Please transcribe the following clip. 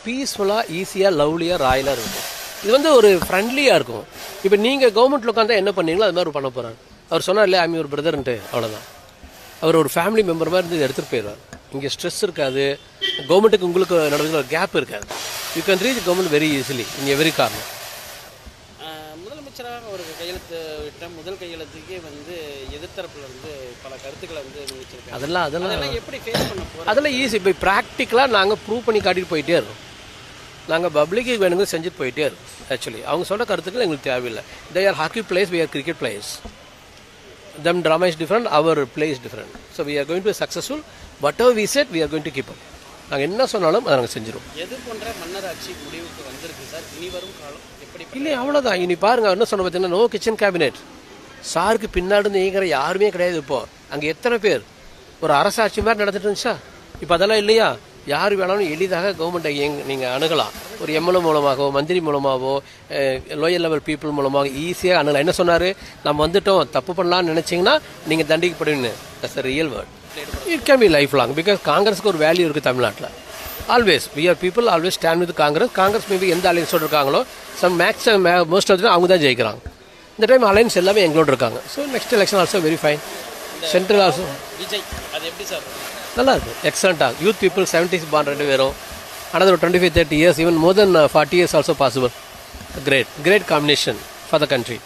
பீஸ்ஃபுல்லாக ஈஸியாக லவ்லியாக ராயலாக இருக்கும். இது வந்து ஒரு ஃப்ரெண்ட்லியாக இருக்கும். இப்போ நீங்கள் கவர்மெண்ட்டில் உட்காந்தா என்ன பண்ணீங்களோ அது மாதிரி பண்ண போகிறார். அவர் சொன்னார் இல்லையா ஐம் ஒரு பிரதர்ன்ட்டு, அவ்வளோதான். அவர் ஒரு ஃபேமிலி மெம்பர் மாதிரி இருந்து எடுத்துகிட்டு போயிடுவார். இங்கே ஸ்ட்ரெஸ் இருக்காது, கவர்மெண்ட்டுக்கு உங்களுக்கு நடந்துக்கிற ஒரு கேப் இருக்காது. You can reach government very easily in every corner. முதலமைச்சராக ஒரு கையெழுத்து விட்ட முதல் கையெழுத்துக்கே வந்து எதிர்த்தரப்புல இருந்து பல கருத்துக்களை வந்து முன்வச்சிருக்காங்க. அதெல்லாம் எப்படி ஃபேஸ் பண்ண போகிறோம்? அதெல்லாம் ஈஸி. இப்போ ப்ராக்டிக்கலாக நாங்கள் ப்ரூவ் பண்ணி காட்டிட்டு போயிட்டே இருக்கோம். நாங்கள் பப்ளிக்கு வேணுங்க செஞ்சுட்டு போயிட்டே இருக்கோம். ஆக்சுவலி அவங்க சொல்கிற கருத்துக்கள் எங்களுக்கு தேவையில்லை. They are hockey plays, we are cricket players. Them drama is different, our play is different. So we are going to successful. Whatever we set we are going to keep up. நாங்கள் என்ன சொன்னாலும் அதை நாங்கள் செஞ்சிருவோம். எது போன்ற மன்னராட்சி முடிவுக்கு வந்திருக்கு சார்? இனி வரும் காலம் எப்படி? இல்லை அவ்வளோதான். இனி பாருங்கள் என்ன சொன்ன பார்த்தீங்கன்னா, நோ கிச்சன் கேபினெட். சாருக்கு பின்னாடி நீங்கிற யாருமே கிடையாது. இப்போ அங்கே எத்தனை பேர் ஒரு அரசாட்சி மாதிரி நடந்துட்டு இருந்துச்சா? இப்போ அதெல்லாம் இல்லையா? யார் வேணாலும் எளிதாக கவர்மெண்ட்டை நீங்கள் அணுகலாம். ஒரு எம்எல்ஏ மூலமாகவோ மந்திரி மூலமாகவோ லோயர் லெவல் பீப்புள் மூலமாக ஈஸியாக அணுகலாம். என்ன சொன்னார், நம்ம வந்துட்டோம் தப்பு பண்ணலான்னு நினச்சிங்கன்னா நீங்கள் தண்டிக்கப்படுவீங்க. That's a real word. It can be lifelong. Because காங்கிரஸுக்கு ஒரு வேல்யூ இருக்குது தமிழ்நாட்டில். Always we are people always stand with Congress. Congress maybe எந்த அலைன்ஸோடு இருக்காங்களோ மோஸ்ட் ஆஃப் அவங்க தான் ஜெயிக்கிறாங்க. இந்த டைம் அலைன்ஸ் எல்லாமே எங்களோட இருக்காங்க. So next election also very fine. Central also Vijay அது எப்படி சார்? நல்லா இருக்கும். எக்ஸலண்ட்டாக யூத் பீப்புள் 70s born 2 பேரும். another 25-30 years, even more than 40 years also possible. Great combination for the country.